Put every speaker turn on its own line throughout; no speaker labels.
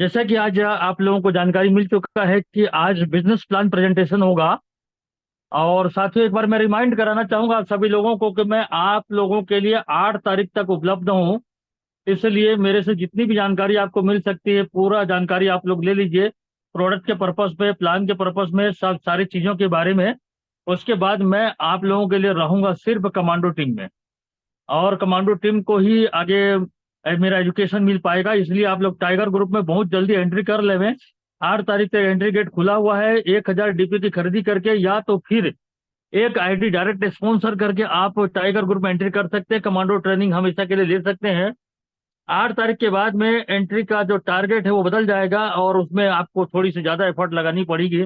जैसा कि आज आप लोगों को जानकारी मिल चुका है कि आज बिजनेस प्लान प्रेजेंटेशन होगा। और साथ ही एक बार मैं रिमाइंड कराना चाहूंगा आप सभी लोगों को कि मैं आप लोगों के लिए 8 तारीख तक उपलब्ध हूं। इसलिए मेरे से जितनी भी जानकारी आपको मिल सकती है पूरा जानकारी आप लोग ले लीजिए। प्रोडक्ट के पर्पस पे, प्लान के पर्पस में, सब सारी चीजों के बारे में। उसके बाद मैं आप लोगों के लिए रहूंगा सिर्फ कमांडो टीम में। और कमांडो टीम को ही आगे मेरा एजुकेशन मिल पाएगा। इसलिए आप लोग टाइगर ग्रुप में बहुत जल्दी एंट्री कर लेवें। 8 तारीख तक एंट्री गेट खुला हुआ है। 1000 डीपी की खरीदी करके या तो फिर एक आईडी डायरेक्ट स्पॉन्सर करके आप टाइगर ग्रुप में एंट्री कर सकते हैं। कमांडो ट्रेनिंग हमेशा के लिए ले सकते हैं। 8 तारीख के बाद में एंट्री का जो टारगेट है वो बदल जाएगा और उसमें आपको थोड़ी सी ज्यादा एफर्ट लगानी पड़ेगी।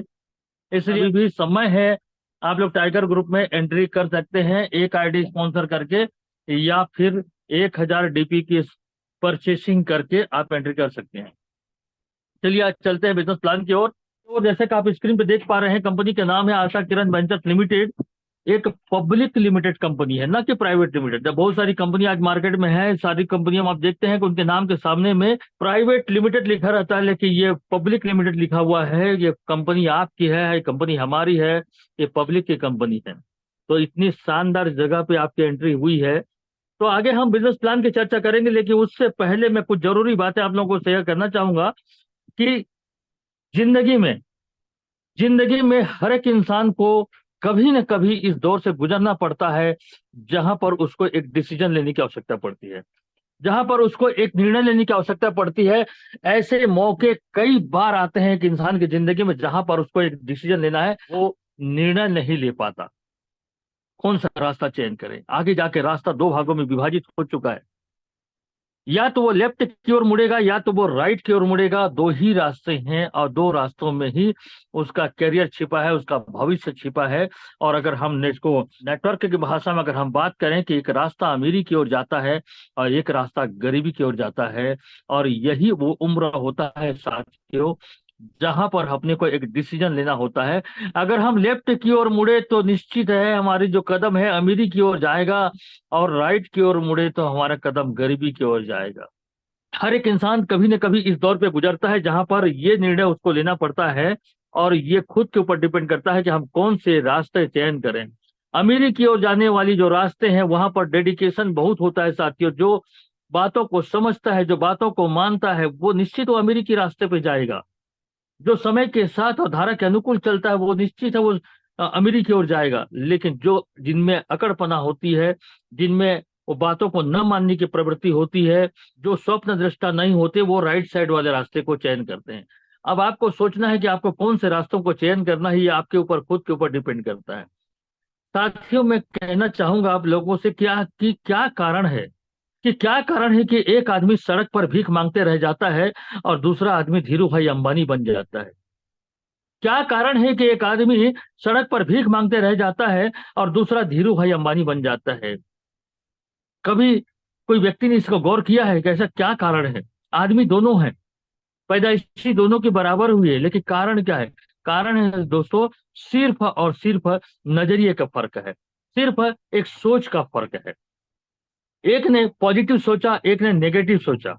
इसलिए अभी भी समय है। आप लोग टाइगर ग्रुप में एंट्री कर सकते हैं एक आईडी स्पॉन्सर करके, या फिर 1000 डीपी की परचेसिंग करके आप एंट्री कर सकते हैं। चलिए आज चलते हैं बिजनेस प्लान की ओर। तो जैसे कि आप स्क्रीन पे देख पा रहे हैं, कंपनी का नाम है आशा किरण वेंचर्स लिमिटेड। एक पब्लिक लिमिटेड कंपनी है, ना कि प्राइवेट लिमिटेड। जब बहुत सारी कंपनी आज मार्केट में है, सारी कंपनियां आप देखते हैं कि उनके नाम के सामने में प्राइवेट लिमिटेड लिखा रहता है, लेकिन ये पब्लिक लिमिटेड लिखा हुआ है। ये कंपनी आपकी है, ये कंपनी हमारी है, ये पब्लिक की कंपनी है। तो इतनी शानदार जगह पे आपकी एंट्री हुई है। तो आगे हम बिजनेस प्लान की चर्चा करेंगे, लेकिन उससे पहले मैं कुछ जरूरी बातें आप लोगों को शेयर करना चाहूंगा कि जिंदगी में जिंदगी में हर एक इंसान को कभी न कभी इस दौर से गुजरना पड़ता है जहां पर उसको एक डिसीजन लेने की आवश्यकता पड़ती है, जहां पर उसको एक निर्णय लेने की आवश्यकता पड़ती है। ऐसे मौके कई बार आते हैं कि इंसान की जिंदगी में जहां पर उसको एक डिसीजन लेना है वो निर्णय नहीं ले पाता। कौन सा रास्ता चयन करें? आगे जाके रास्ता दो भागों में विभाजित हो चुका है। या तो वो लेफ्ट की ओर मुड़ेगा या तो वो राइट की ओर मुड़ेगा। दो ही रास्ते हैं और दो रास्तों में ही उसका करियर छिपा है, उसका भविष्य छिपा है। और अगर हम इसको नेटवर्क की भाषा में अगर हम बात करें कि एक रास्ता अमीरी की ओर जाता है और एक रास्ता गरीबी की ओर जाता है। और यही वो उम्र होता है साथियों जहां पर अपने को एक डिसीजन लेना होता है। अगर हम लेफ्ट की ओर मुड़े तो निश्चित है हमारी जो कदम है अमीरी की ओर जाएगा, और राइट की ओर मुड़े तो हमारा कदम गरीबी की ओर जाएगा। हर एक इंसान कभी न कभी इस दौर पे गुजरता है जहां पर ये निर्णय उसको लेना पड़ता है। और ये खुद के ऊपर डिपेंड करता है कि हम कौन से रास्ते चयन करें। अमीरी की ओर जाने वाली जो रास्ते हैं वहां पर डेडिकेशन बहुत होता है साथियों। जो बातों को समझता है, जो बातों को मानता है, वो निश्चित वो अमीरी के रास्ते पे जाएगा। जो समय के साथ और धारा के अनुकूल चलता है वो निश्चित है वो अमीरी की ओर जाएगा। लेकिन जो जिनमें अकड़पना होती है, जिनमें वो बातों को न मानने की प्रवृत्ति होती है, जो स्वप्न दृष्टा नहीं होते, वो राइट साइड वाले रास्ते को चयन करते हैं। अब आपको सोचना है कि आपको कौन से रास्तों को चयन करना है, ये आपके ऊपर, खुद के ऊपर डिपेंड करता है। साथियों मैं कहना चाहूंगा आप लोगों से क्या कारण है, कि क्या कारण है कि एक आदमी सड़क पर भीख मांगते रह जाता है और दूसरा आदमी धीरू भाई अंबानी बन जाता है। क्या कारण है कि एक आदमी सड़क पर भीख मांगते रह जाता है और दूसरा धीरू भाई अंबानी बन जाता है? कभी कोई व्यक्ति ने इसका गौर किया है कि ऐसा क्या कारण है? आदमी दोनों हैं, पैदाइशी दोनों के बराबर हुए, लेकिन कारण क्या है? कारण है दोस्तों सिर्फ और सिर्फ नजरिए का फर्क है, सिर्फ एक सोच का फर्क है। एक ने पॉजिटिव सोचा, एक ने नेगेटिव सोचा।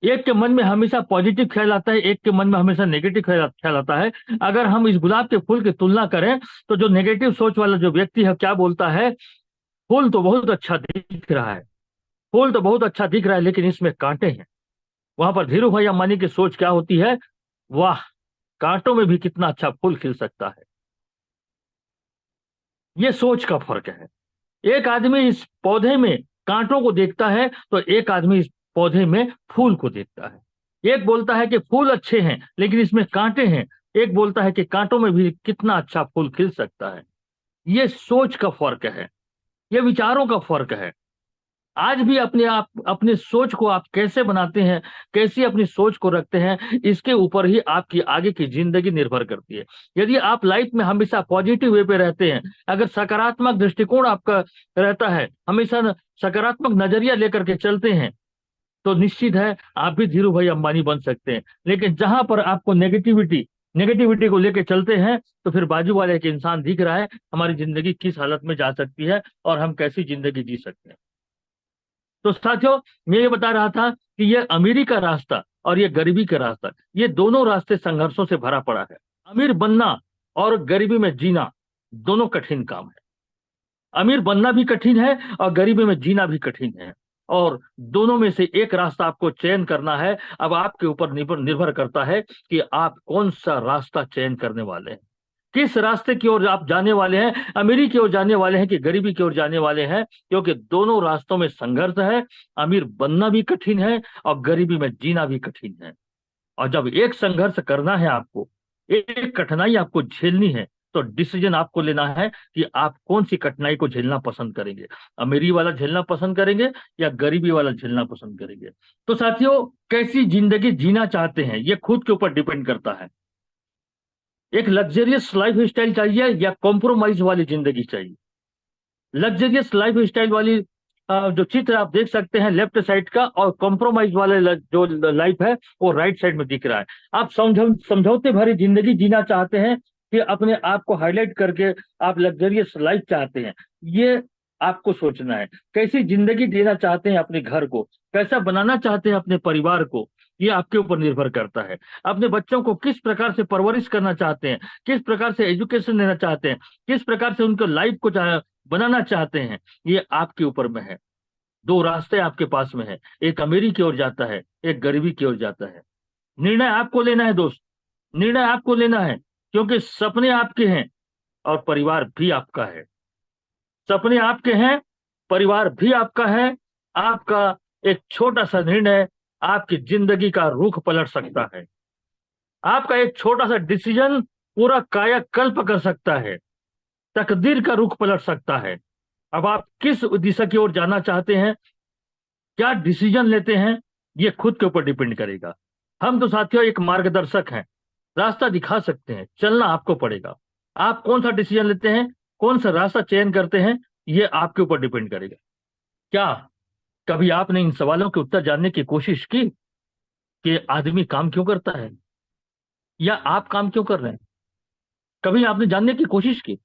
एक के मन में हमेशा पॉजिटिव ख्याल आता है, एक के मन में हमेशा नेगेटिव ख्याल आता है। अगर हम इस गुलाब के फूल की तुलना करें तो जो नेगेटिव सोच वाला जो व्यक्ति है क्या बोलता है? फूल तो बहुत अच्छा दिख रहा है, फूल तो बहुत अच्छा दिख रहा है, लेकिन इसमें कांटे हैं। वहां पर धीरू भाई अंबानी की सोच क्या होती है? वाह, कांटों में भी कितना अच्छा फूल खिल सकता है। ये सोच का फर्क है। एक आदमी इस पौधे में कांटों को देखता है तो एक आदमी इस पौधे में फूल को देखता है। एक बोलता है कि फूल अच्छे हैं लेकिन इसमें कांटे हैं, एक बोलता है कि कांटों में भी कितना अच्छा फूल खिल सकता है। ये सोच का फर्क है, ये विचारों का फर्क है। आज भी अपने आप अपनी सोच को आप कैसे बनाते हैं, कैसी अपनी सोच को रखते हैं, इसके ऊपर ही आपकी आगे की जिंदगी निर्भर करती है। यदि आप लाइफ में हमेशा पॉजिटिव वे पे रहते हैं, अगर सकारात्मक दृष्टिकोण आपका रहता है, हमेशा सकारात्मक नजरिया लेकर के चलते हैं, तो निश्चित है आप भी धीरू भाई अंबानी बन सकते हैं। लेकिन जहां पर आपको नेगेटिविटी को लेकर चलते हैं, तो फिर बाजू वाले एक इंसान दिख रहा है हमारी जिंदगी किस हालत में जा सकती है और हम कैसी जिंदगी जी सकते हैं। तो साथियों मैं ये बता रहा था कि ये अमीरी का रास्ता और ये गरीबी का रास्ता, ये दोनों रास्ते संघर्षों से भरा पड़ा है। अमीर बनना और गरीबी में जीना दोनों कठिन काम है। अमीर बनना भी कठिन है और गरीबी में जीना भी कठिन है, और दोनों में से एक रास्ता आपको चयन करना है। अब आपके ऊपर निर्भर करता है कि आप कौन सा रास्ता चयन करने वाले हैं, किस रास्ते की ओर आप जाने वाले हैं, अमीरी की ओर जाने वाले हैं कि गरीबी की ओर जाने वाले हैं, क्योंकि दोनों रास्तों में संघर्ष है। अमीर बनना भी कठिन है और गरीबी में जीना भी कठिन है। और जब एक संघर्ष करना है आपको, एक कठिनाई आपको झेलनी है, तो डिसीजन आपको लेना है कि आप कौन सी कठिनाई को झेलना पसंद करेंगे, अमीरी वाला झेलना पसंद करेंगे या गरीबी वाला झेलना पसंद करेंगे। तो साथियों, कैसी जिंदगी जीना चाहते हैं ये खुद के ऊपर डिपेंड करता है। एक लग्जरियस लाइफ स्टाइल चाहिए या कॉम्प्रोमाइज वाली जिंदगी चाहिए। लग्जरियस लाइफ स्टाइल वाली जो चित्र आप देख सकते हैं लेफ्ट साइड का, और कॉम्प्रोमाइज वाले जो लाइफ है वो राइट साइड में दिख रहा है। आप समझौते भरी जिंदगी जीना चाहते हैं कि अपने आप को हाईलाइट करके आप लग्जरियस लाइफ चाहते हैं, ये आपको सोचना है। कैसी जिंदगी जीना चाहते हैं, अपने घर को कैसा बनाना चाहते हैं, अपने परिवार को, ये आपके ऊपर निर्भर करता है। अपने बच्चों को किस प्रकार से परवरिश करना चाहते हैं, किस प्रकार से एजुकेशन देना चाहते हैं, किस प्रकार से उनको लाइफ को बनाना चाहते हैं, ये आपके ऊपर में है। दो रास्ते आपके पास में है, एक अमीरी की ओर जाता है, एक गरीबी की ओर जाता है। निर्णय आपको लेना है दोस्त, निर्णय आपको लेना है, क्योंकि सपने आपके हैं और परिवार भी आपका है। सपने आपके हैं, परिवार भी आपका है। आपका एक छोटा सा निर्णय आपकी जिंदगी का रुख पलट सकता है। आपका एक छोटा सा डिसीजन पूरा कायाकल्प कर सकता है, तकदीर का रुख पलट सकता है। अब आप किस दिशा की ओर जाना चाहते हैं, क्या डिसीजन लेते हैं, ये खुद के ऊपर डिपेंड करेगा। हम तो साथियों एक मार्गदर्शक हैं, रास्ता दिखा सकते हैं, चलना आपको पड़ेगा। आप कौन सा डिसीजन लेते हैं, कौन सा रास्ता चयन करते हैं, ये आपके ऊपर डिपेंड करेगा। क्या कभी आपने इन सवालों के उत्तर जानने की कोशिश की कि आदमी काम क्यों करता है, या आप काम क्यों कर रहे हैं? कभी आपने जानने की कोशिश की?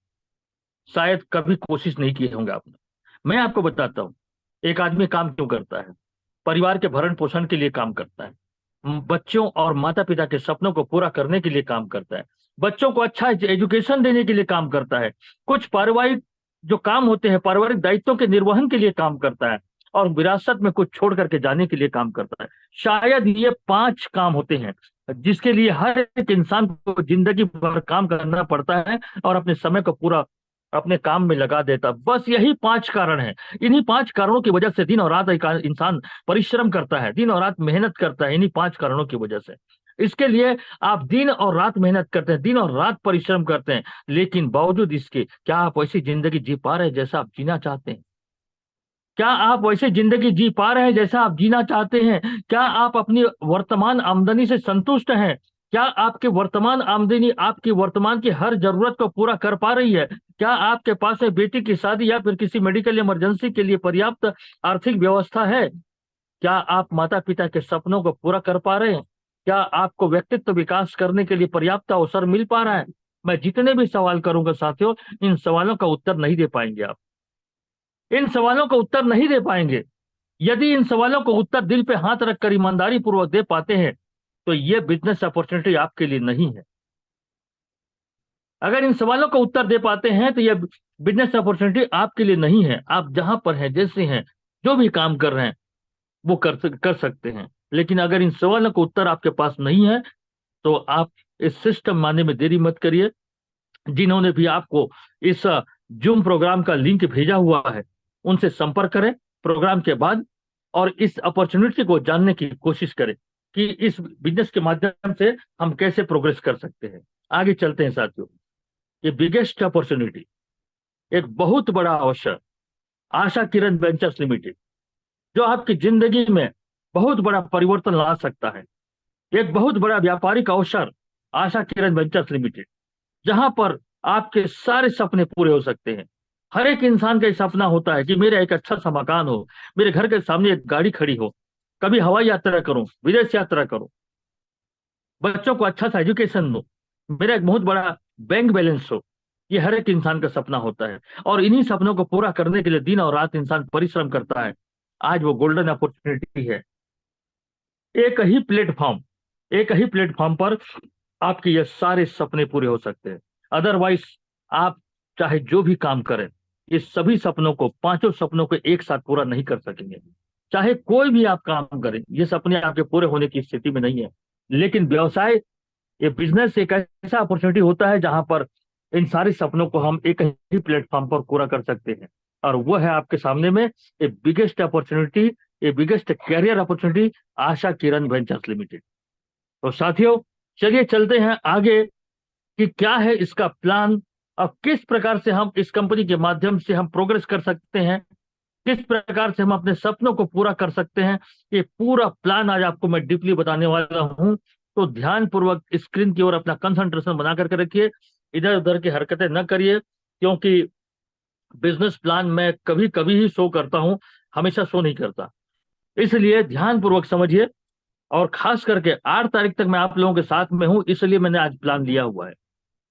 शायद कभी कोशिश नहीं किए होंगे आपने। मैं आपको बताता हूं, एक आदमी काम क्यों करता है। परिवार के भरण पोषण के लिए काम करता है, बच्चों और माता पिता के सपनों को पूरा करने के लिए काम करता है, बच्चों को अच्छा एजुकेशन देने के लिए काम करता है, कुछ पारिवारिक जो काम होते हैं, पारिवारिक दायित्वों के निर्वहन के लिए काम करता है, और विरासत में कुछ छोड़ करके जाने के लिए काम करता है। शायद ये 5 काम होते हैं जिसके लिए हर एक इंसान को जिंदगी भर काम करना पड़ता है और अपने समय को पूरा अपने काम में लगा देता। बस यही 5 कारण हैं। इन्हीं 5 कारणों की वजह से दिन और रात एक इंसान परिश्रम करता है, दिन और रात मेहनत करता है, इन्हीं 5 कारणों की वजह से। इसके लिए आप दिन और रात मेहनत करते हैं, दिन और रात परिश्रम करते हैं, लेकिन बावजूद इसके क्या आप वैसी जिंदगी जी पा रहे हैं जैसा आप जीना चाहते हैं? क्या आप वैसे जिंदगी जी पा रहे हैं जैसा आप जीना चाहते हैं? क्या आप अपनी वर्तमान आमदनी से संतुष्ट हैं? क्या आपके वर्तमान आमदनी आपकी वर्तमान की हर जरूरत को पूरा कर पा रही है? क्या आपके पास है बेटी की शादी या फिर किसी मेडिकल इमरजेंसी के लिए पर्याप्त आर्थिक व्यवस्था है? क्या आप माता पिता के सपनों को पूरा कर पा रहे हैं? क्या आपको व्यक्तित्व विकास करने के लिए पर्याप्त अवसर मिल पा रहा है? मैं जितने भी सवाल करूंगा साथियों, इन सवालों का उत्तर नहीं दे पाएंगे आप। इन सवालों का उत्तर नहीं दे पाएंगे। यदि इन सवालों को उत्तर दिल पे हाथ रखकर ईमानदारी पूर्वक दे पाते हैं, तो ये बिजनेस अपॉर्चुनिटी आपके लिए नहीं है। अगर इन सवालों का उत्तर दे पाते हैं तो ये बिजनेस अपॉर्चुनिटी आपके लिए नहीं है। आप जहां पर हैं, जैसे हैं, जो भी काम कर रहे हैं वो कर सकते हैं। लेकिन अगर इन सवालों का उत्तर आपके पास नहीं है, तो आप इस सिस्टम मानने में देरी मत करिए। जिन्होंने भी आपको इस जूम प्रोग्राम का लिंक भेजा हुआ है, उनसे संपर्क करें प्रोग्राम के बाद, और इस अपॉर्चुनिटी को जानने की कोशिश करें कि इस बिजनेस के माध्यम से हम कैसे प्रोग्रेस कर सकते हैं। आगे चलते हैं साथियों। ये बिगेस्ट अपॉर्चुनिटी, एक बहुत बड़ा अवसर, आशा किरण वेंचर्स लिमिटेड, जो आपकी जिंदगी में बहुत बड़ा परिवर्तन ला सकता है। एक बहुत बड़ा व्यापारिक अवसर, आशा किरण वेंचर्स लिमिटेड, जहां पर आपके सारे सपने पूरे हो सकते हैं। हर एक इंसान का सपना होता है कि मेरा एक अच्छा सा मकान हो, मेरे घर के सामने एक गाड़ी खड़ी हो, कभी हवाई यात्रा करूं, विदेश यात्रा करूं, बच्चों को अच्छा सा एजुकेशन दो, मेरा एक बहुत बड़ा बैंक बैलेंस हो। ये हर एक इंसान का सपना होता है, और इन्हीं सपनों को पूरा करने के लिए दिन और रात इंसान परिश्रम करता है। आज वो गोल्डन अपॉर्चुनिटी है। एक ही प्लेटफॉर्म पर आपके ये सारे सपने पूरे हो सकते हैं। अदरवाइज आप चाहे जो भी काम करें, ये सभी सपनों को, पांचों सपनों को एक साथ पूरा नहीं कर सकेंगे। चाहे कोई भी आप काम करें, ये सपने आपके पूरे होने की स्थिति में नहीं है। लेकिन व्यवसाय, ये बिजनेस एक ऐसा अपॉर्चुनिटी होता है जहां पर इन सारे सपनों को हम एक ही प्लेटफॉर्म पर पूरा कर सकते हैं। और वो है आपके सामने में ए बिगेस्ट अपॉर्चुनिटी, ए biggest career opportunity, Asha Kiran ventures limited. तो साथियों, चलिए चलते हैं आगे कि क्या है इसका प्लान और किस प्रकार से हम इस कंपनी के माध्यम से हम प्रोग्रेस कर सकते हैं, किस प्रकार से हम अपने सपनों को पूरा कर सकते हैं। ये पूरा प्लान आज आपको मैं डीपली बताने वाला हूं। तो ध्यान पूर्वक स्क्रीन की ओर अपना कंसंट्रेशन बना करके रखिए, इधर उधर की हरकतें न करिए, क्योंकि बिजनेस प्लान मैं कभी कभी ही शो करता हूं, हमेशा शो नहीं करता। इसलिए ध्यान पूर्वक समझिए। और खास करके 8 तारीख तक मैं आप लोगों के साथ में हूं, इसलिए मैंने आज प्लान लिया हुआ है।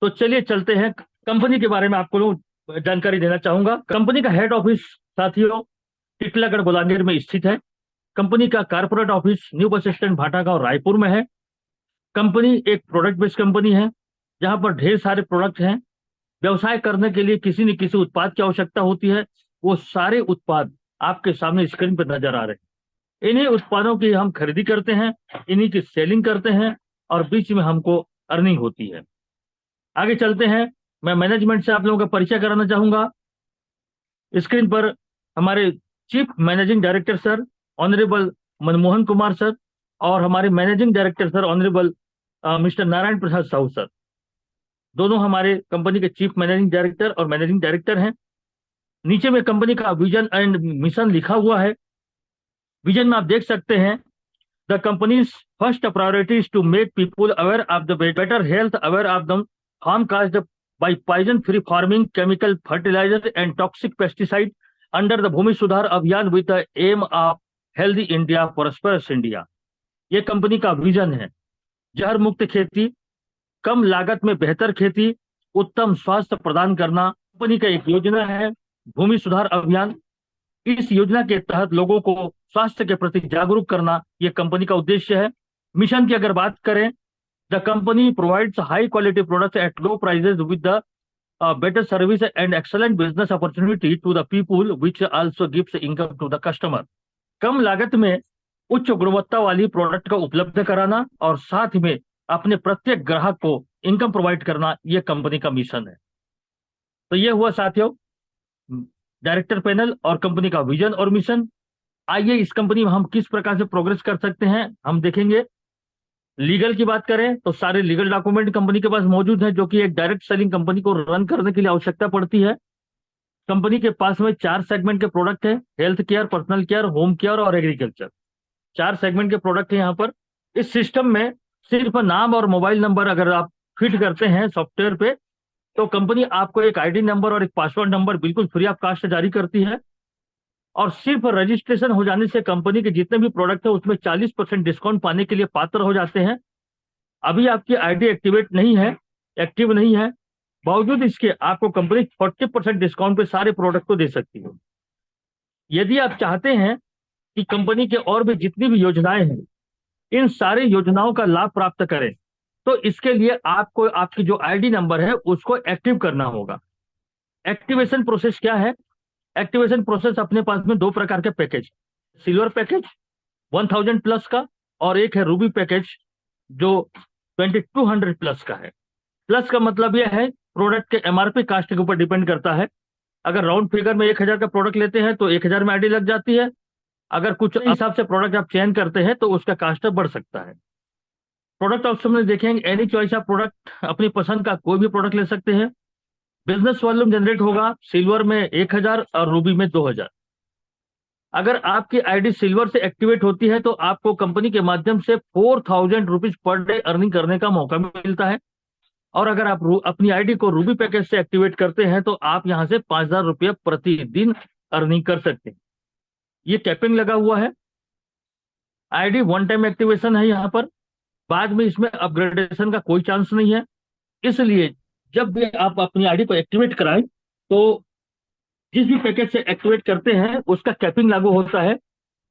तो चलिए चलते हैं। कंपनी के बारे में आपको जानकारी देना चाहूंगा। कंपनी का हेड ऑफिस साथियों टिटलागढ़ बलांगीर में स्थित है। कंपनी का corporate office new bus stand Bhatagaon Raipur में है। कंपनी एक प्रोडक्ट बेस्ड कंपनी है, जहां पर ढेर सारे प्रोडक्ट हैं। व्यवसाय करने के लिए किसी न किसी उत्पाद की आवश्यकता होती है। वो सारे उत्पाद आपके सामने स्क्रीन पर नजर आ रहे हैं। इन्हीं उत्पादों की हम खरीदी करते हैं, इन्हीं की सेलिंग करते हैं, और बीच में हमको अर्निंग होती है। आगे चलते हैं। मैं मैनेजमेंट से आप लोगों का परिचय कराना चाहूंगा। स्क्रीन पर हमारे chief managing director sir honourable Manmohan Kumar sir, और हमारे managing director sir honourable mister Narayan Prasad Sahu sir, दोनों हमारे कंपनी के चीफ मैनेजिंग डायरेक्टर और मैनेजिंग डायरेक्टर हैं। नीचे में कंपनी का विजन एंड मिशन लिखा हुआ है। विजन में आप देख सकते हैं, the companies first priority is to make people aware of the better health, aware of the harm caused by poison free farming, chemical fertilizer and toxic pesticide under the भूमि सुधार अभियान with the aim of healthy India, prosperous India। ये company का vision है। जहर मुक्त खेती, कम लागत में बेहतर खेती, उत्तम स्वास्थ्य प्रदान करना कंपनी का एक योजना है, भूमि सुधार अभियान। इस योजना के तहत लोगों को स्वास्थ्य के प्रति जागरूक करना ये कंपनी का उद्देश्य है। मिशन की अगर बात करें, the company provides high quality products at low prices with the better service and excellent business opportunity to the people, which also gives income to the customer। कम लागत में उच्च गुणवत्ता वाली प्रोडक्ट का उपलब्ध कराना और साथ में अपने प्रत्येक ग्राहक को इनकम प्रोवाइड करना, यह कंपनी का मिशन है। तो यह हुआ साथियों डायरेक्टर पैनल और कंपनी का विजन और मिशन। आइए इस कंपनी में हम किस प्रकार से प्रोग्रेस कर सकते हैं हम देखेंगे। लीगल की बात करें तो सारे लीगल डॉक्यूमेंट कंपनी के पास मौजूद है, जो कि एक डायरेक्ट सेलिंग कंपनी को रन करने के लिए आवश्यकता पड़ती है। कंपनी के पास में 4 सेगमेंट के प्रोडक्ट है, health care, personal care, home care और एग्रीकल्चर। 4 सेगमेंट के प्रोडक्ट है यहाँ पर। इस सिस्टम में सिर्फ नाम और मोबाइल नंबर अगर आप फिट करते हैं सॉफ्टवेयर पे, तो कंपनी आपको एक आईडी नंबर और एक पासवर्ड नंबर बिल्कुल फ्री ऑफ कॉस्ट जारी करती है। और सिर्फ रजिस्ट्रेशन हो जाने से कंपनी के जितने भी प्रोडक्ट है उसमें 40% डिस्काउंट पाने के लिए पात्र हो जाते हैं। अभी आपकी आईडी एक्टिव नहीं है, बावजूद इसके आपको कंपनी 40% डिस्काउंट पे सारे प्रोडक्ट को दे सकती है। यदि आप चाहते हैं कि कंपनी के और भी जितनी भी योजनाएं हैं, इन सारी योजनाओं का लाभ प्राप्त करें, तो इसके लिए आपको आपकी जो आईडी नंबर है उसको एक्टिव करना होगा। एक्टिवेशन प्रोसेस क्या है? एक्टिवेशन प्रोसेस अपने पास में 2 प्रकार के पैकेज, सिल्वर पैकेज 1000 प्लस का, और एक है रूबी पैकेज जो 2200 प्लस का है। प्लस का मतलब यह है प्रोडक्ट के एमआरपी कास्ट के ऊपर डिपेंड करता है। अगर राउंड फिगर में 1000 का प्रोडक्ट लेते हैं तो 1000 में आईडी लग जाती है। अगर कुछ हिसाब से प्रोडक्ट आप चयन करते हैं तो उसका कास्ट बढ़ सकता है। प्रोडक्ट ऑप्शन में देखेंगे एनी चॉइस ऑफ प्रोडक्ट, अपनी पसंद का कोई भी प्रोडक्ट ले सकते हैं। बिजनेस वॉल्यूम जनरेट होगा सिल्वर में 1000 और रूबी में 2000। अगर आपकी आईडी सिल्वर से एक्टिवेट होती है तो आपको कंपनी के माध्यम से 4000 रुपीज पर डे अर्निंग करने का मौका मिलता है। और अगर आप अपनी आईडी को रूबी पैकेज से एक्टिवेट करते हैं तो आप यहां से 5000 रुपये प्रतिदिन अर्निंग कर सकते हैं। ये कैपिंग लगा हुआ है। आईडी वन टाइम एक्टिवेशन है यहाँ पर, बाद में इसमें अपग्रेडेशन का कोई चांस नहीं है। इसलिए जब भी आप अपनी आईडी को एक्टिवेट कराएं तो जिस भी पैकेज से एक्टिवेट करते हैं उसका कैपिंग लागू होता है।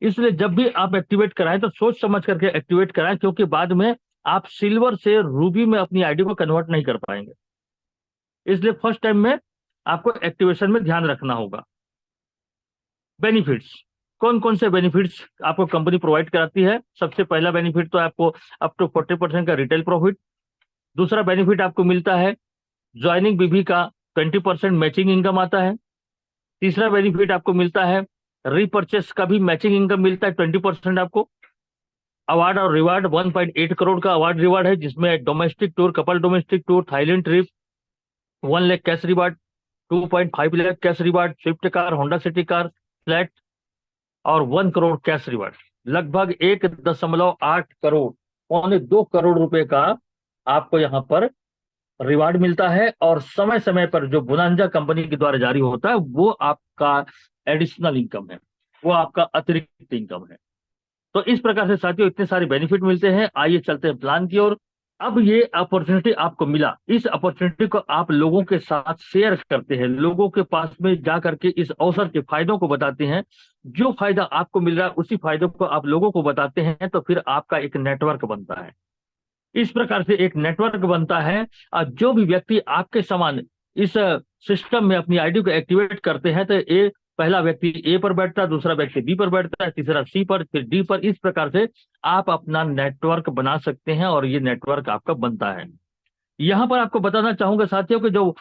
इसलिए जब भी आप एक्टिवेट कराएं तो सोच समझ करके एक्टिवेट कराएं, क्योंकि बाद में आप सिल्वर से रूबी में अपनी आईडी को कन्वर्ट नहीं कर पाएंगे। इसलिए फर्स्ट टाइम में आपको एक्टिवेशन में ध्यान रखना होगा। बेनिफिट्स, कौन कौन से बेनिफिट्स आपको कंपनी प्रोवाइड कराती है? सबसे पहला बेनिफिट तो आपको अप टू 40% का रिटेल प्रॉफिट। दूसरा बेनिफिट आपको मिलता है ज्वाइनिंग बीबी का 20% मैचिंग इनकम आता है। तीसरा बेनिफिट आपको मिलता है रीपर्चेस का भी मैचिंग इनकम मिलता है 20% आपको। अवार्ड और रिवार्ड 1.8 करोड़ का अवार्ड रिवार्ड है, जिसमें domestic tour, couple domestic tour, Thailand trip, 1 lakh cash reward, 2.5 lakh cash reward, Swift car, Honda city car, flat और 1 करोड़ कैश रिवार्ड। लगभग 1.8 करोड़, 1.25 करोड़ रुपए का आपको यहाँ पर रिवार्ड मिलता है। और समय समय पर जो बोनांजा कंपनी के द्वारा जारी होता है वो आपका एडिशनल इनकम है, वो आपका अतिरिक्त इनकम है। तो इस प्रकार से साथियों इतने सारे बेनिफिट मिलते हैं। आइए चलते हैं प्लान की ओर। अब ये अपॉर्चुनिटी आपको मिला, इस अपॉर्चुनिटी को आप लोगों के साथ शेयर करते हैं, लोगों के पास में जा करके इस अवसर के फायदों को बताते हैं। जो फायदा आपको मिल रहा है उसी फायदों को आप लोगों को बताते हैं, तो फिर आपका एक नेटवर्क बनता है। इस प्रकार से एक नेटवर्क बनता है। और जो भी व्यक्ति आपके समान इस सिस्टम में अपनी आईडी को एक्टिवेट करते हैं, तो ए पहला व्यक्ति ए पर बैठता है, दूसरा व्यक्ति बी पर बैठता है, तीसरा सी पर, फिर डी पर। इस प्रकार से आप अपना नेटवर्क बना सकते हैं और ये नेटवर्क आपका बनता है। यहां पर आपको बताना चाहूंगा साथियों कि जो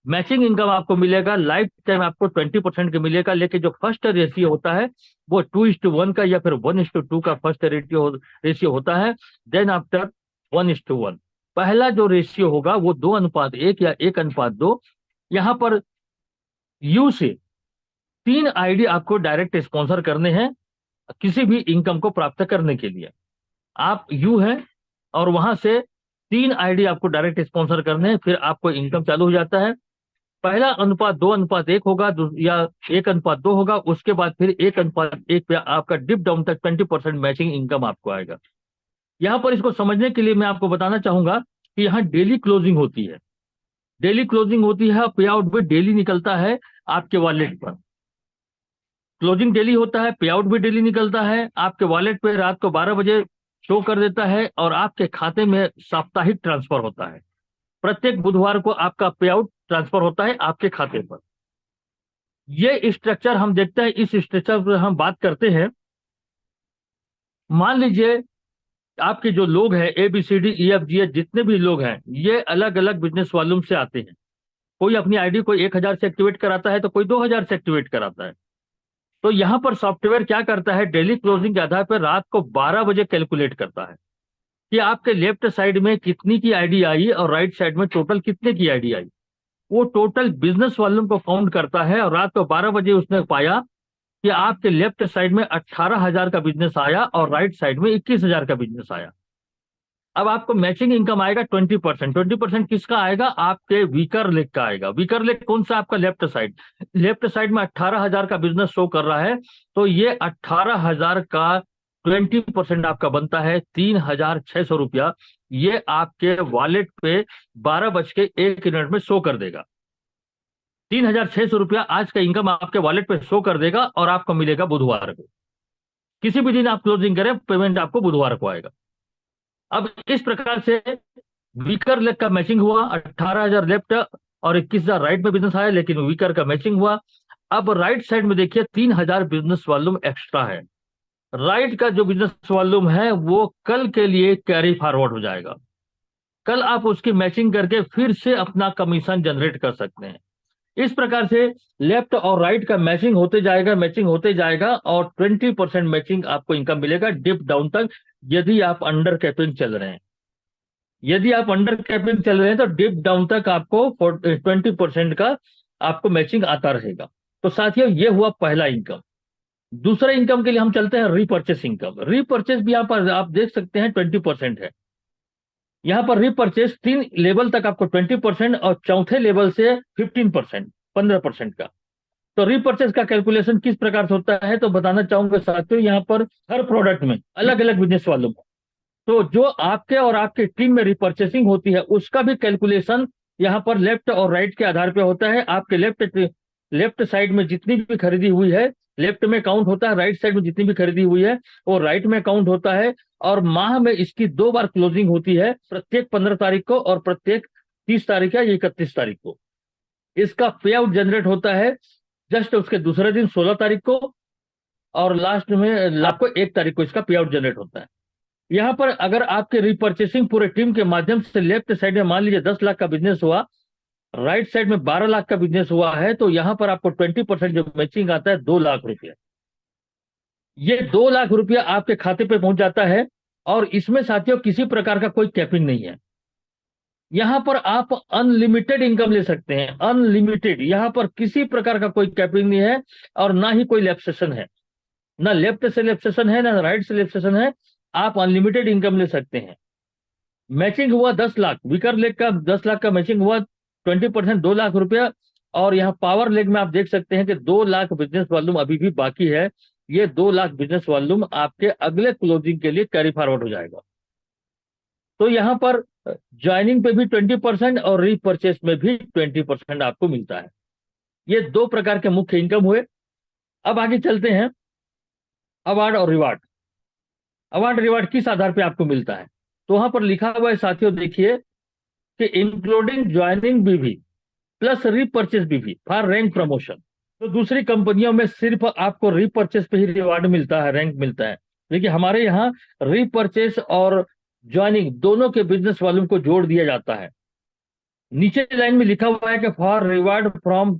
मैचिंग इनकम आपको मिलेगा लाइफ टाइम आपको 20% का मिलेगा, लेकिन जो फर्स्ट रेशियो होता है वो 2:1 का या फिर 1:2 का फर्स्ट रेशियो होता है। देन आफ्टर 1:1 पहला जो रेशियो होगा वो 2:1 या 1:2। यहां पर यू से 3 आईडी आपको डायरेक्ट स्पॉन्सर करने हैं किसी भी इनकम को प्राप्त करने के लिए। आप यू है और वहां से 3 आईडी आपको डायरेक्ट स्पॉन्सर करने हैं, फिर आपको इनकम चालू हो जाता है। पहला अनुपात 2:1 होगा या 1:2 होगा, उसके बाद फिर 1:1 पे आपका डिप डाउन तक 20% मैचिंग इनकम आपको आएगा। यहां पर इसको समझने के लिए मैं आपको बताना चाहूंगा कि यहाँ डेली क्लोजिंग होती है। डेली क्लोजिंग होती है, पे आउट भी डेली निकलता है आपके वॉलेट पर। क्लोजिंग डेली होता है, पे आउट भी डेली निकलता है आपके वॉलेट पे। रात को 12 बजे शो कर देता है और आपके खाते में साप्ताहिक ट्रांसफर होता है। प्रत्येक बुधवार को आपका पे आउट ट्रांसफर होता है आपके खाते पर। ये स्ट्रक्चर हम देखते हैं, इस स्ट्रक्चर पर हम बात करते हैं। मान लीजिए आपके जो लोग हैं ABCDEFG जितने भी लोग हैं ये अलग अलग बिजनेस वॉल्यूम से आते हैं। कोई अपनी आईडी को 1000 से एक्टिवेट कराता है तो कोई 2000 से एक्टिवेट कराता है। तो यहां पर सॉफ्टवेयर क्या करता है, डेली क्लोजिंग के आधार पर रात को 12 बजे कैलकुलेट करता है कि आपके लेफ्ट साइड में कितनी की आईडी आई और राइट साइड में टोटल कितने की आईडी आई। वो टोटल बिजनेस वॉल्यूम को काउंट करता है और रात को 12 बजे उसने पाया कि आपके लेफ्ट साइड में 18,000 का बिजनेस आया और राइट साइड में 21,000 का बिजनेस आया। अब आपको मैचिंग इनकम आएगा 20%। 20% किसका आएगा? आपके वीकर लेग का आएगा। वीकर लेग कौन सा? आपका लेफ्ट साइड। लेफ्ट साइड में 18,000 का बिजनेस शो कर रहा है, तो ये 18,000 का 20% आपका बनता है 3,600 रुपया। ये आपके वॉलेट पे 12:01 में शो कर देगा। 3,600 रुपया आज का इनकम आपके वॉलेट पे शो कर देगा और आपको मिलेगा बुधवार को। किसी भी दिन आप क्लोजिंग करें, पेमेंट आपको बुधवार को आएगा। अब इस प्रकार से वीकर लेग का मैचिंग हुआ, 18,000 लेफ्ट और 21,000 राइट में बिजनेस आया, लेकिन वीकर का मैचिंग हुआ। अब राइट साइड में देखिए 3,000 बिजनेस वॉल्यूम एक्स्ट्रा है। राइट का जो बिजनेस वॉल्यूम है वो कल के लिए कैरी फॉरवर्ड हो जाएगा। कल आप उसकी मैचिंग करके फिर से अपना कमीशन जनरेट कर सकते हैं। इस प्रकार से लेफ्ट और राइट का मैचिंग होते जाएगा, मैचिंग होते जाएगा और 20% मैचिंग आपको इनकम मिलेगा डिप डाउन तक, यदि आप अंडर कैपिंग चल रहे हैं। यदि आप अंडर कैपिंग चल रहे हैं तो डिप डाउन तक आपको 20% का आपको मैचिंग आता रहेगा। तो साथियों ये हुआ पहला इनकम। दूसरा इनकम के लिए हम चलते हैं रीपर्चेस इनकम। रीपर्चेस भी यहाँ पर आप देख सकते हैं 20% है। यहाँ पर रीपर्चेस 3 लेवल तक आपको 20% और चौथे लेवल से 15%, 15% का। तो रीपर्चेस का कैलकुलेशन किस प्रकार से होता है तो बताना चाहूंगा साथियों। यहाँ पर हर प्रोडक्ट में अलग अलग बिजनेस वालों को, तो जो आपके और आपके टीम में रिपर्चेसिंग होती है उसका भी कैलकुलेशन यहाँ पर लेफ्ट और राइट के आधार पे होता है। आपके लेफ्ट साइड में जितनी भी खरीदी हुई है लेफ्ट में काउंट होता है, राइट साइड में जितनी भी खरीदी हुई है वो राइट में काउंट होता है। और माह में इसकी 2 बार क्लोजिंग होती है, प्रत्येक 15 तारीख को और प्रत्येक 30 तारीख या 31 तारीख को। इसका पे आउट जनरेट होता है जस्ट उसके दूसरे दिन 16 तारीख को, और लास्ट में आपको 1 तारीख को इसका पे आउट जनरेट होता है। यहाँ पर अगर आपके रिपर्चेसिंग पूरे टीम के माध्यम से लेफ्ट साइड में मान लीजिए 10 लाख का बिजनेस हुआ, राइट साइड में 12 लाख का बिजनेस हुआ है, तो यहाँ पर आपको 20% जो मैचिंग आता है 2 लाख रुपया। ये 2 लाख रुपया आपके खाते पे पहुंच जाता है। और इसमें साथियों किसी प्रकार का कोई कैपिंग नहीं है। यहाँ पर आप अनलिमिटेड इनकम ले सकते हैं, अनलिमिटेड। यहाँ पर किसी प्रकार का कोई कैपिंग नहीं है और ना ही कोई लैप्सेशन है, ना लेफ्ट से लैप्सेशन है ना राइट से लैप्सेशन है। आप अनलिमिटेड इनकम ले सकते हैं। मैचिंग हुआ 10 लाख, वीकर लेग का 10 लाख का मैचिंग हुआ, 20% 2 लाख रुपया। और यहाँ पावर लेग में आप देख सकते हैं कि 2 लाख बिजनेस वॉल्यूम अभी भी बाकी है। ये 2 लाख बिजनेस वॉल्यूम आपके अगले क्लोजिंग के लिए कैरी फॉरवर्ड हो जाएगा। तो यहाँ पर ज्वाइनिंग पे भी 20% और रीपरचेस में भी 20% आपको मिलता है। ये 2 प्रकार के मुख्य इनकम हुए। अब आगे चलते हैं, अवार्ड और रिवार्ड। अवार्ड रिवार्ड किस आधार पे आपको मिलता है, तो वहां पर लिखा हुआ है साथियों, देखिए कि इंक्लूडिंग ज्वाइनिंग बीवी प्लस रीपरचेस बीवी फॉर रैंक प्रमोशन। तो दूसरी कंपनियों में सिर्फ आपको रीपरचेस पे ही रिवार्ड मिलता है, रैंक मिलता है, लेकिन हमारे यहाँ रीपरचेस और ज्वाइनिंग दोनों के बिजनेस वॉल्यूम को जोड़ दिया जाता है। नीचे लाइन में लिखा हुआ है कि for reward from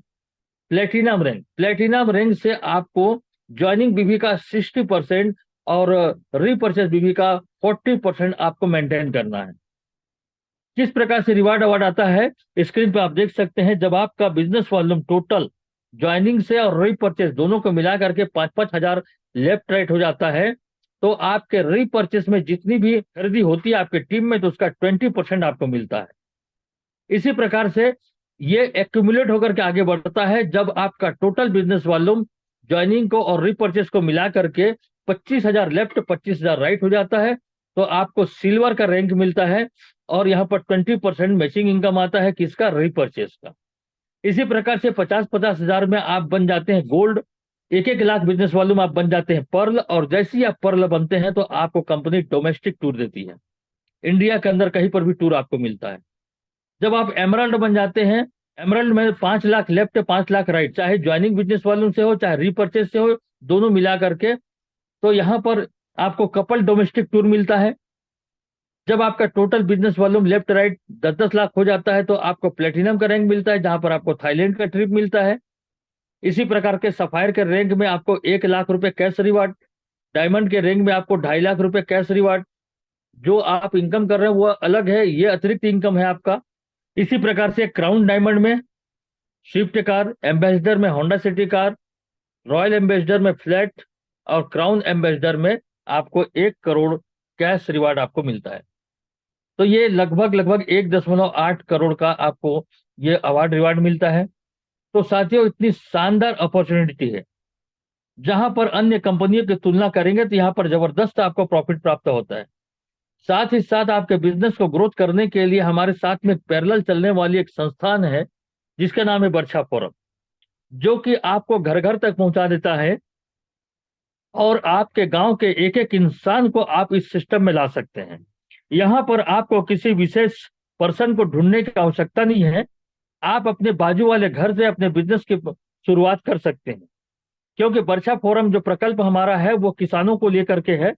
platinum rank, platinum rank से आपको ज्वाइनिंग बीवी का 60% और रीपरचेस बीवी का 40% आपको मेंटेन करना है। किस प्रकार से रिवार्ड अवार्ड आता है, स्क्रीन पे आप देख सकते हैं। जब आपका बिजनेस वॉल्यूम टोटल ज्वाइनिंग से और रीपरचेस दोनों को मिला करके 5-5 हजार लेफ्ट राइट हो जाता है, तो आपके रीपरचेस में जितनी भी खरीदी होती है आपके टीम में, तो उसका 20% आपको मिलता है। इसी प्रकार से ये एक्यूमुलेट होकर के आगे बढ़ता है। जब आपका टोटल बिजनेस वॉल्यूम ज्वाइनिंग को और रीपरचेस को मिला करके 25,000 लेफ्ट 25,000 राइट हो जाता है, तो आपको सिल्वर का रैंक मिलता है। और यहाँ पर 20% मैचिंग इनकम आता है, किसका, रीपरचेस का। इसी प्रकार से 50-50 हजार में आप बन जाते हैं गोल्ड, 1-1 लाख बिजनेस वॉल्यूम आप बन जाते हैं पर्ल। और जैसे ही आप पर्ल बनते हैं तो आपको कंपनी डोमेस्टिक टूर देती है, इंडिया के अंदर कहीं पर भी टूर आपको मिलता है। जब आप एमराल्ड बन जाते हैं, एमराल्ड में 5 लाख लेफ्ट 5 लाख राइट, चाहे ज्वाइनिंग बिजनेस वॉल्यूम से हो चाहे रीपरचेस से हो, दोनों मिला करके, तो यहाँ पर आपको कपल डोमेस्टिक टूर मिलता है। जब आपका total business volume left right 10-10 lakh हो जाता है, तो आपको प्लेटिनम का रैंक मिलता है, जहां पर आपको थाईलैंड का ट्रिप मिलता है। इसी प्रकार के सफायर के रैंक में आपको 1 लाख रुपए कैश रिवार्ड, डायमंड के रैंक में आपको 2.5 लाख रुपए कैश रिवार्ड। जो आप इनकम कर रहे हैं वो अलग है, ये अतिरिक्त इनकम है आपका। इसी प्रकार से क्राउन डायमंड में स्विफ्ट कार, एम्बेसडर में Honda city car, royal ambassador में फ्लैट, और क्राउन एम्बेसडर में आपको 1 करोड़ कैश रिवार्ड आपको मिलता है। तो ये लगभग लगभग 1.8 करोड़ का आपको ये अवार्ड रिवार्ड मिलता है। तो साथियों इतनी शानदार अपॉर्चुनिटी है, जहां पर अन्य कंपनियों की तुलना करेंगे तो यहाँ पर जबरदस्त आपको प्रॉफिट प्राप्त होता है। साथ ही साथ आपके बिजनेस को ग्रोथ करने के लिए हमारे साथ में पैरेलल चलने वाली एक संस्थान है, जिसका नाम है वर्षा फोरम, जो कि आपको घर घर तक पहुंचा देता है। और आपके गांव के एक एक इंसान को आप इस सिस्टम में ला सकते हैं। यहाँ पर आपको किसी विशेष पर्सन को ढूंढने की आवश्यकता नहीं है। आप अपने बाजू वाले घर से अपने बिजनेस की शुरुआत कर सकते हैं, क्योंकि वर्षा फोरम जो प्रकल्प हमारा है वो किसानों को लेकर के है।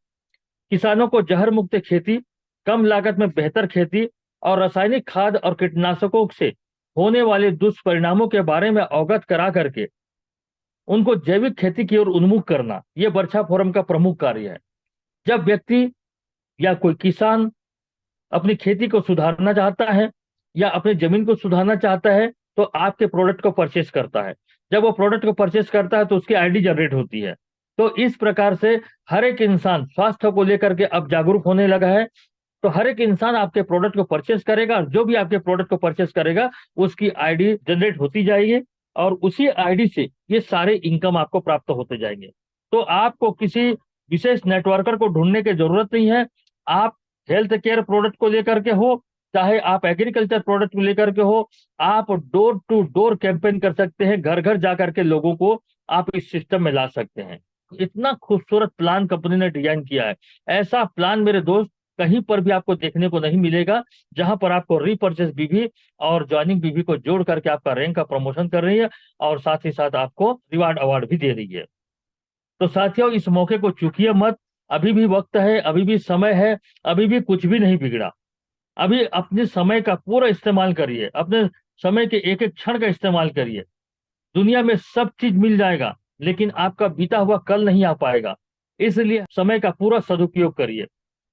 किसानों को जहर मुक्त खेती, कम लागत में बेहतर खेती और रासायनिक खाद और कीटनाशकों से होने वाले दुष्परिणामों के बारे में अवगत करा करके उनको जैविक खेती की ओर उन्मुख करना, ये वर्षा फोरम का प्रमुख कार्य है। जब व्यक्ति या कोई किसान अपनी खेती को सुधारना चाहता है या अपनी जमीन को सुधारना चाहता है, तो आपके प्रोडक्ट को परचेस करता है। जब वो प्रोडक्ट को परचेस करता है तो उसकी आईडी जनरेट होती है। तो इस प्रकार से हर एक इंसान स्वास्थ्य को लेकर के अब जागरूक होने लगा है। तो हर एक इंसान आपके प्रोडक्ट को परचेस करेगा, और जो भी आपके प्रोडक्ट को परचेस करेगा उसकी आईडी जनरेट होती जाएगी, और उसी आईडी से ये सारे इनकम आपको प्राप्त होते जाएंगे। तो आपको किसी विशेष नेटवर्कर को ढूंढने की जरूरत नहीं है। आप हेल्थ केयर प्रोडक्ट को लेकर के हो, चाहे आप एग्रीकल्चर प्रोडक्ट को लेकर के हो, आप डोर टू डोर कैंपेन कर सकते हैं, घर घर जा करके लोगों को आप इस सिस्टम में ला सकते हैं। इतना खूबसूरत प्लान कंपनी ने डिजाइन किया है। ऐसा प्लान मेरे दोस्त कहीं पर भी आपको देखने को नहीं मिलेगा, जहां पर आपको रीपर्चेस बीवी और ज्वाइनिंग बीवी को जोड़ करके आपका रैंक का प्रमोशन कर रही है, और साथ ही साथ आपको रिवार्ड अवार्ड भी दे रही है। तो साथियों, इस मौके को चूकिए मत। अभी भी वक्त है, अभी भी समय है, अभी भी कुछ भी नहीं बिगड़ा। अभी अपने समय का पूरा इस्तेमाल करिए, अपने समय के एक एक क्षण का इस्तेमाल करिए। दुनिया में सब चीज मिल जाएगा, लेकिन आपका बीता हुआ कल नहीं आ पाएगा। इसलिए समय का पूरा सदुपयोग करिए।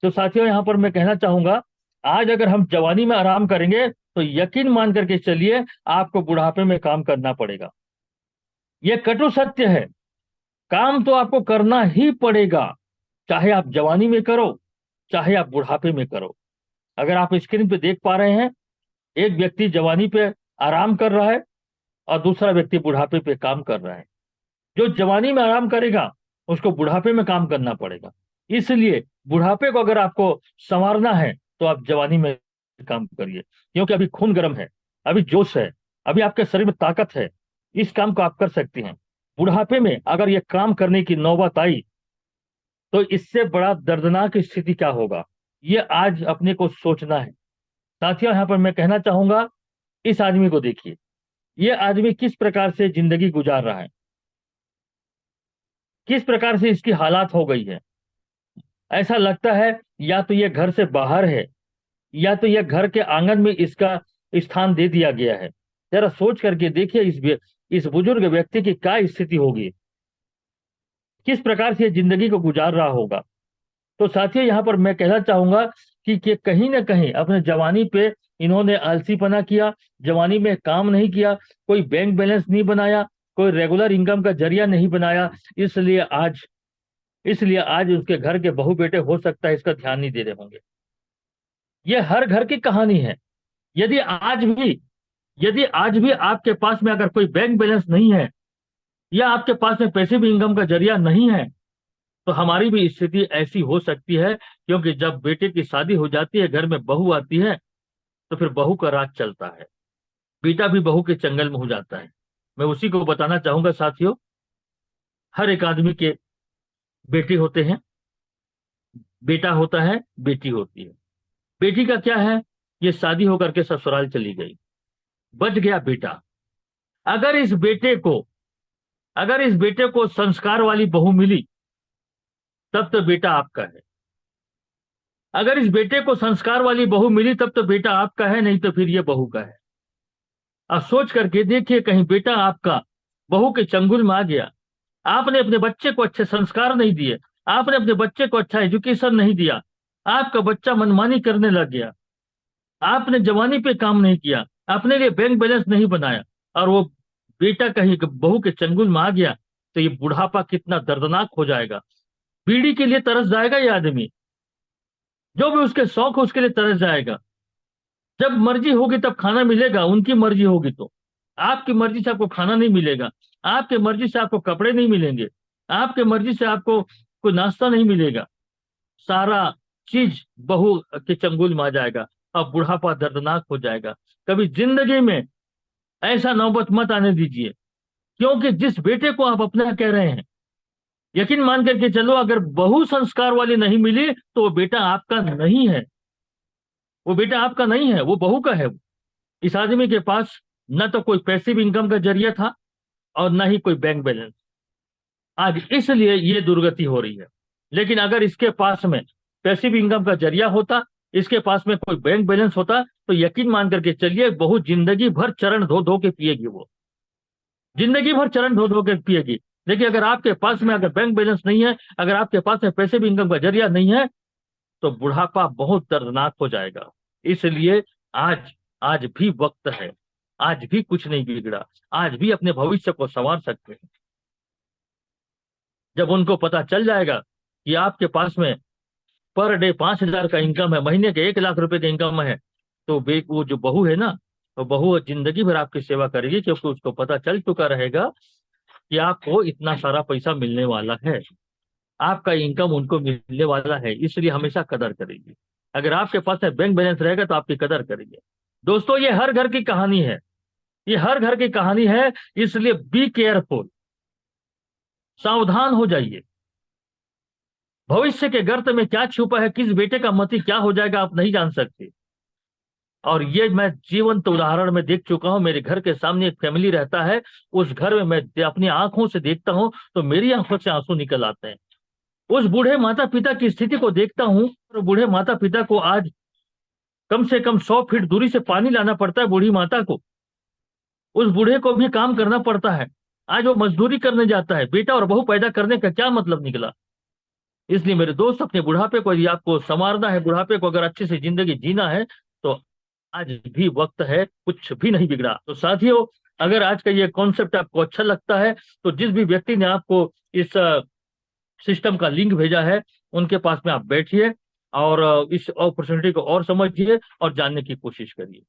तो साथियों, यहाँ पर मैं कहना चाहूंगा, आज अगर हम जवानी में आराम करेंगे तो यकीन मान करके चलिए आपको बुढ़ापे में काम करना पड़ेगा। यह कटु सत्य है। काम तो आपको करना ही पड़ेगा, चाहे आप जवानी में करो, चाहे आप बुढ़ापे में करो। अगर आप स्क्रीन पे देख पा रहे हैं, एक व्यक्ति जवानी पे आराम कर रहा है और दूसरा व्यक्ति बुढ़ापे पे काम कर रहा है। जो जवानी में आराम करेगा उसको बुढ़ापे में काम करना पड़ेगा। इसलिए बुढ़ापे को अगर आपको संवारना है तो आप जवानी में काम करिए, क्योंकि अभी खून गर्म है, अभी जोश है, अभी आपके शरीर में ताकत है। इस काम को आप कर सकते हैं। बुढ़ापे में अगर ये काम करने की नौबत आई तो इससे बड़ा दर्दनाक स्थिति क्या होगा, ये आज अपने को सोचना है। साथियों, यहाँ पर मैं कहना चाहूंगा, इस आदमी को देखिए, ये आदमी किस प्रकार से जिंदगी गुजार रहा है, किस प्रकार से इसकी हालात हो गई है। ऐसा लगता है या तो ये घर से बाहर है, या तो यह घर के आंगन में इसका स्थान दे दिया गया है। जरा सोच करके देखिए इस बुजुर्ग व्यक्ति की क्या स्थिति होगी, किस प्रकार से ये जिंदगी को गुजार रहा होगा। तो साथियों, यहाँ पर मैं कहना चाहूंगा कि कहीं ना कहीं अपने जवानी पे इन्होंने आलसीपना किया, जवानी में काम नहीं किया, कोई बैंक बैलेंस नहीं बनाया, कोई रेगुलर इनकम का जरिया नहीं बनाया। इसलिए आज उसके घर के बहू बेटे हो सकता है इसका ध्यान नहीं दे रहे होंगे। ये हर घर की कहानी है। यदि आज भी यदि आज भी आपके पास में अगर कोई बैंक बैलेंस नहीं है, या आपके पास में पैसिव इनकम का जरिया नहीं है, तो हमारी भी स्थिति ऐसी हो सकती है। क्योंकि जब बेटे की शादी हो जाती है, घर में बहू आती है, तो फिर बहू का राज चलता है, बेटा भी बहू के चंगल में हो जाता है। मैं उसी को बताना चाहूंगा साथियों, हर एक आदमी के बेटे होते हैं, बेटा होता है, बेटी होती है। बेटी का क्या है, ये शादी होकर के ससुराल चली गई, बच गया बेटा। अगर इस बेटे को अगर इस बेटे को संस्कार वाली बहू मिली, तब तो बेटा आपका है। अगर इस बेटे को संस्कार वाली बहू मिली, तब तो बेटा आपका है, नहीं तो फिर ये बहू का है। अब सोच करके देखिए, कहीं बेटा आपका बहू के चंगुल में आ गया, आपने अपने बच्चे को अच्छे संस्कार नहीं दिए, आपने अपने बच्चे को अच्छा एजुकेशन नहीं दिया, आपका बच्चा मनमानी करने लग गया, आपने जवानी पे काम नहीं किया, अपने लिए बैंक बैलेंस नहीं बनाया, और वो बेटा कहीं बहू के चंगुल में आ गया, तो ये बुढ़ापा कितना दर्दनाक हो जाएगा। बीड़ी के लिए तरस जाएगा ये आदमी, जो भी उसके शौक हो उसके लिए तरस जाएगा। जब मर्जी होगी तब खाना मिलेगा, उनकी मर्जी होगी तो। आपकी मर्जी से आपको खाना नहीं मिलेगा, आपके मर्जी से आपको कपड़े नहीं मिलेंगे, आपके मर्जी से आपको कोई नाश्ता नहीं मिलेगा। सारा चीज बहू के चंगुल में आ जाएगा, और बुढ़ापा दर्दनाक हो जाएगा। कभी जिंदगी में ऐसा नौबत मत आने दीजिए, क्योंकि जिस बेटे को आप अपना कह रहे हैं, यकीन मान करके चलो, अगर बहू संस्कार वाली नहीं मिली तो वो बेटा आपका नहीं है, वो बेटा आपका नहीं है, वो बहू का है। इस आदमी के पास न तो कोई पैसिव इनकम का जरिया था, और न ही कोई बैंक बैलेंस। आज इसलिए ये दुर्गति हो रही है। लेकिन अगर इसके पास में पैसिव इनकम का जरिया होता, इसके पास में कोई बैंक बैलेंस होता, तो यकीन मान करके चलिए बहुत जिंदगी भर चरण धो धो के पिएगी, वो जिंदगी भर चरण धो धो के पिएगी। देखिए, अगर आपके पास में अगर बैंक बैलेंस नहीं है, अगर आपके पास में पैसिव इनकम का जरिया नहीं है, तो बुढ़ापा बहुत दर्दनाक हो जाएगा। इसलिए आज आज भी वक्त है, आज भी कुछ नहीं बिगड़ा, आज भी अपने भविष्य को संवार सकते हैं। जब उनको पता चल जाएगा कि आपके पास में पर डे 5,000 का इनकम है, महीने के 1,00,000 रुपए का इनकम है, तो वो जो बहू है ना, तो बहू जिंदगी भर आपकी सेवा करेगी, क्योंकि उसको पता चल चुका रहेगा कि आपको इतना सारा पैसा मिलने वाला है, आपका इनकम उनको मिलने वाला है, इसलिए हमेशा कदर करेगी। अगर आपके पास में बैंक बैलेंस रहेगा तो आपकी कदर करेंगे। दोस्तों, ये हर घर की कहानी है, ये हर घर की कहानी है। इसलिए बी केयरफुल, सावधान हो जाइए। भविष्य के गर्त में क्या छुपा है, किस बेटे का मति क्या हो जाएगा, आप नहीं जान सकते। और ये मैं जीवंत उदाहरण में देख चुका हूं। मेरे घर के सामने एक फैमिली रहता है, उस घर में मैं अपनी आंखों से देखता हूं तो मेरी आंखों से आंसू निकल आते हैं। उस बूढ़े माता पिता की स्थिति को देखता हूं, और बूढ़े माता पिता को आज कम से कम 100 फीट दूरी से पानी लाना पड़ता है। बूढ़ी माता को, उस बूढ़े को भी काम करना पड़ता है। आज वो मजदूरी करने जाता है। बेटा और बहू पैदा करने का क्या मतलब निकला। इसलिए मेरे दोस्त, अपने बुढ़ापे को यदि आपको संवारना है, बुढ़ापे को अगर अच्छे से जिंदगी जीना है, तो आज भी वक्त है, कुछ भी नहीं बिगड़ा। तो साथियों, अगर आज का ये कॉन्सेप्ट आपको अच्छा लगता है, तो जिस भी व्यक्ति ने आपको इस सिस्टम का लिंक भेजा है, उनके पास में आप बैठिए और इस अपॉर्चुनिटी को और समझिए और जानने की कोशिश करिए।